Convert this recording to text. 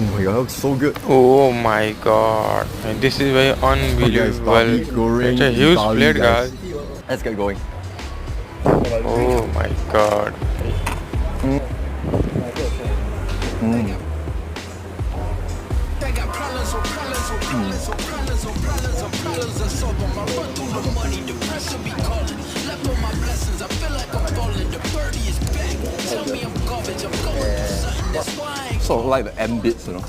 my god, that looks so good. Oh my god, this is very Oh, guys, unbelievable. babi goreng It's a huge Bali, plate, guys. Let's get going. Oh my god. Sort of like the M bits, you know.